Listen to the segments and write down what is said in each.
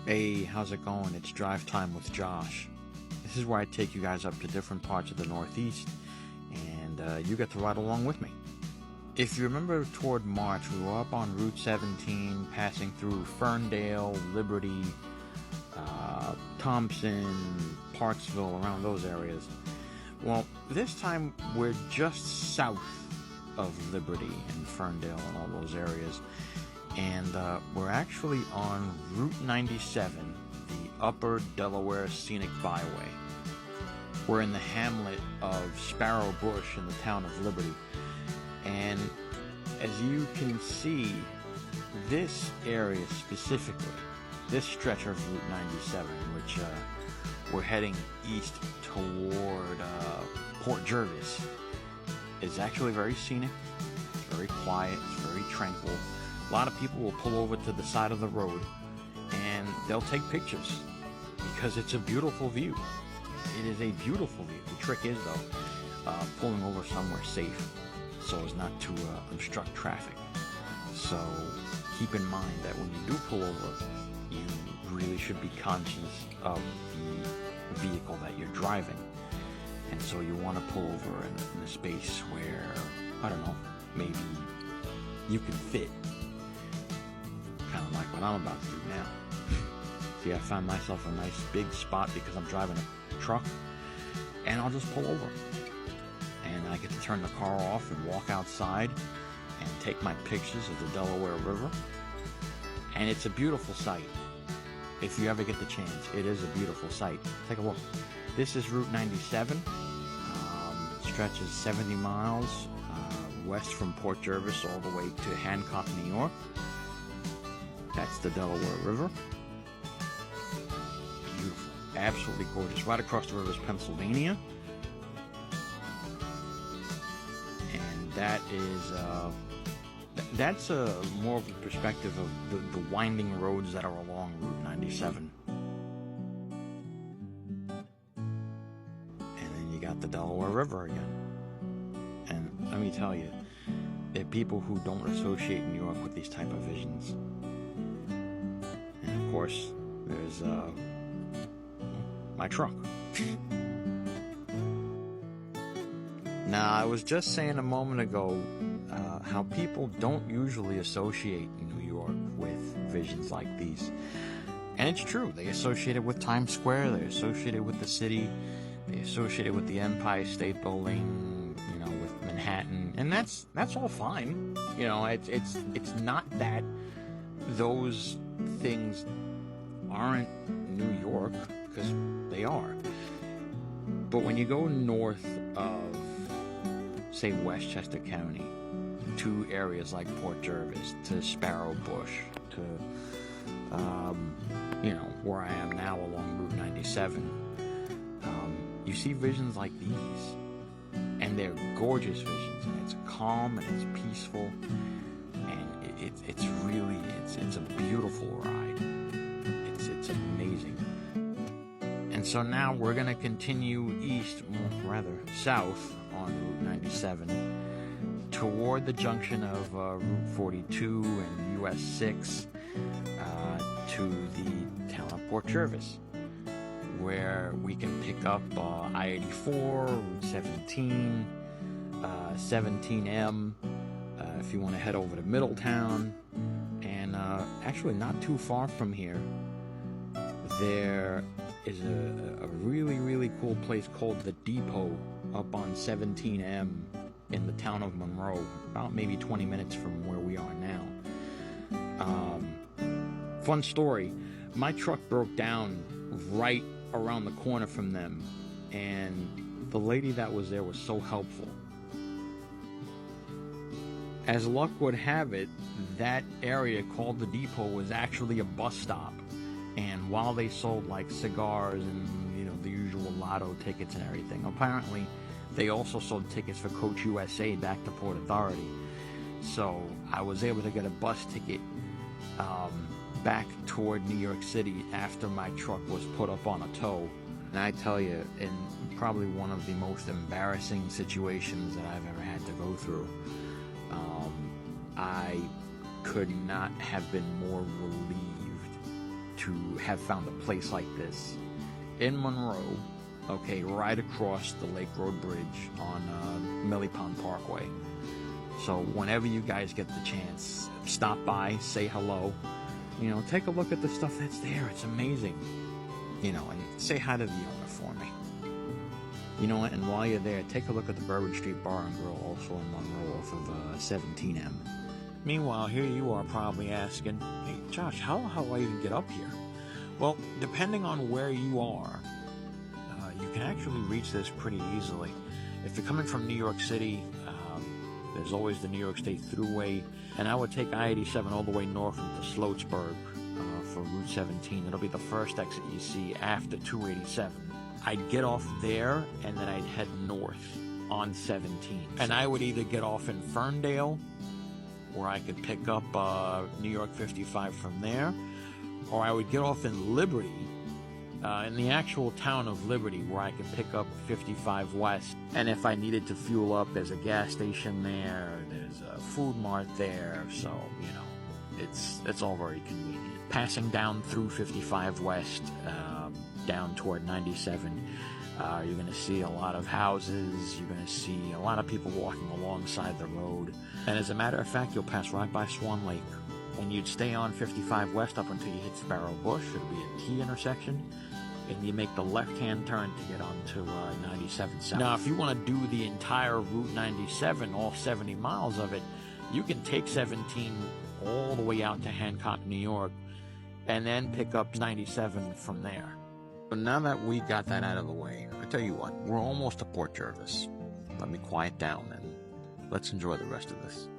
Hey, how's it going? It's Drive Time with Josh. This is where I take you guys up to different parts of the Northeast, and you get to ride along with me. If you remember toward March, we were up on Route 17, passing through Ferndale, Liberty, Thompson, Parksville, around those areas. Well, this time we're just south of Liberty and Ferndale and all those areas. And we're actually on Route 97, the Upper Delaware Scenic By-way. We're in the hamlet of Sparrow Bush in the town of Liberty. And as you can see, this area specifically, this stretch of Route 97, which we're heading east toward Port Jervis, is actually very scenic. It's very quiet, it's very tranquil. A lot of people will pull over to the side of the road and they'll take pictures because it's a beautiful view. It is a beautiful view. The trick is, though, pulling over somewhere safe so as not to obstruct traffic. So keep in mind that when you do pull over, you really should be conscious of the vehicle that you're driving. And so you want to pull over in a space where, I don't know, maybe you can fit. Kind of like what I'm about to do now. See, I found myself a nice big spot because I'm driving a truck, and I'll just pull over. And I get to turn the car off and walk outside and take my pictures of the Delaware River. And it's a beautiful sight. If you ever get the chance, it is a beautiful sight. Take a look. This is Route 97. Stretches 70 miles west from Port Jervis all the way to Hancock, New York. That's the Delaware River. Beautiful. Absolutely gorgeous. Right across the river is Pennsylvania. And that is, that's more of a perspective of the winding roads that are along Route 97. And then you got the Delaware River again. And let me tell you, there are people who don't associate New York with these type of visions. And of course, there's my truck. Now, I was just saying a moment ago how people don't usually associate New York with visions like these. And it's true. They associate it with Times Square. They associate it with the city. They associate it with the Empire State Building, you know, with Manhattan. And that's all fine. You know, it's not that those things aren't New York, because they are. But when you go north of, say, Westchester County, to areas like Port Jervis, to Sparrow Bush, to, you know, where I am now along Route 97, you see visions like these. And they're gorgeous visions, and it's calm, and it's peaceful, and it's really, it's a beautiful ride. It's amazing. And so now we're going to continue east, rather south, on Route 97 toward the junction of Route 42 and US 6 to the town of Port Jervis, where we can pick up I-84, Route 17, 17M, if you want to head over to Middletown. And actually not too far from here, there is a really, really cool place called The Depot up on 17M in the town of Monroe, about maybe 20 minutes from where we are now. Fun story, my truck broke down right around the corner from them, and the lady that was there was so helpful. As luck would have it, that area called The Depot was actually a bus stop. And while they sold like cigars and, you know, the usual lotto tickets and everything, apparently they also sold tickets for Coach USA back to Port Authority. So I was able to get a bus ticket back toward New York City after my truck was put up on a tow. And I tell you, in probably one of the most embarrassing situations that I've ever had to go through, I could not have been more relieved to to have found a place like this in Monroe, okay, right across the Lake Road Bridge on Millie Pond Parkway. So whenever you guys get the chance, stop by, say hello, you know, take a look at the stuff that's there. It's amazing, you know, and say hi to the owner for me. You know what, and while you're there, take a look at the Bourbon Street Bar and Grill, also in Monroe, off of 17M. Meanwhile, here you are probably asking, hey, Josh, how the hell do I even get up here? Well, depending on where you are, you can actually reach this pretty easily. If you're coming from New York City, there's always the New York State Thruway, and I would take I-87 all the way north into Sloatsburg for Route 17. It'll be the first exit you see after 287. I'd get off there, and then I'd head north on 17. And I would either get off in Ferndale, where I could pick up New York 55 from there, or I would get off in Liberty, in the actual town of Liberty, where I could pick up 55 West. And if I needed to fuel up, there's a gas station there, there's a food mart there, so, you know, it's all very convenient. Passing down through 55 West, down toward 97, you're going to see a lot of houses, you're going to see a lot of people walking alongside the road, and as a matter of fact, you'll pass right by Swan Lake, and you'd stay on 55 West up until you hit Sparrow Bush. It'll be a T intersection, and you make the left-hand turn to get onto 97 South. Now, if you want to do the entire Route 97, all 70 miles of it, you can take 17 all the way out to Hancock, New York, and then pick up 97 from there. But now that we got that out of the way, I tell you what, we're almost to Port Jervis. Let me quiet down and let's enjoy the rest of this.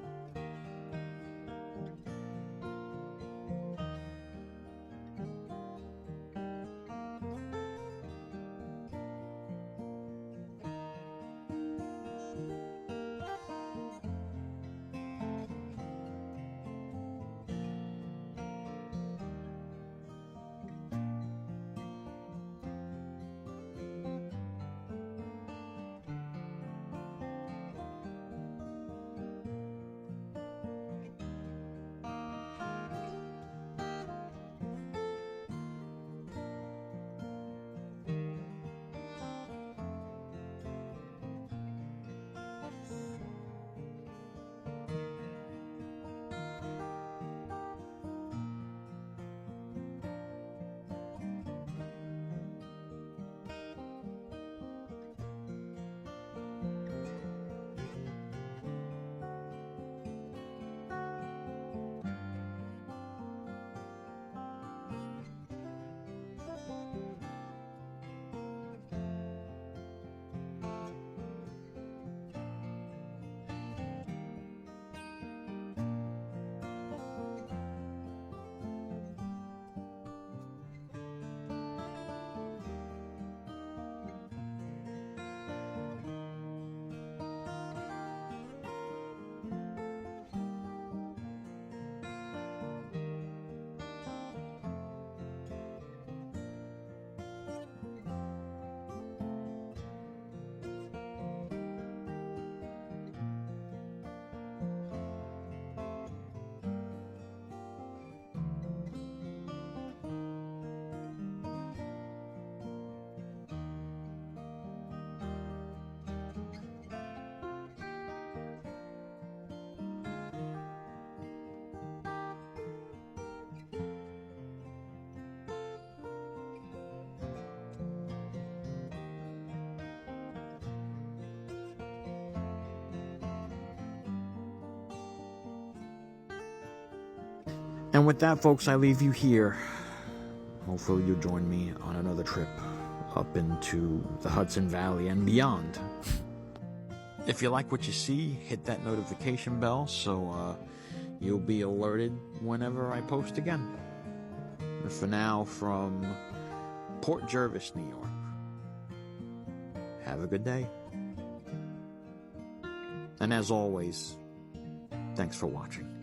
And with that, folks, I leave you here. Hopefully you'll join me on another trip up into the Hudson Valley and beyond. If you like what you see, hit that notification bell so you'll be alerted whenever I post again. And for now, from Port Jervis, New York, have a good day. And as always, thanks for watching.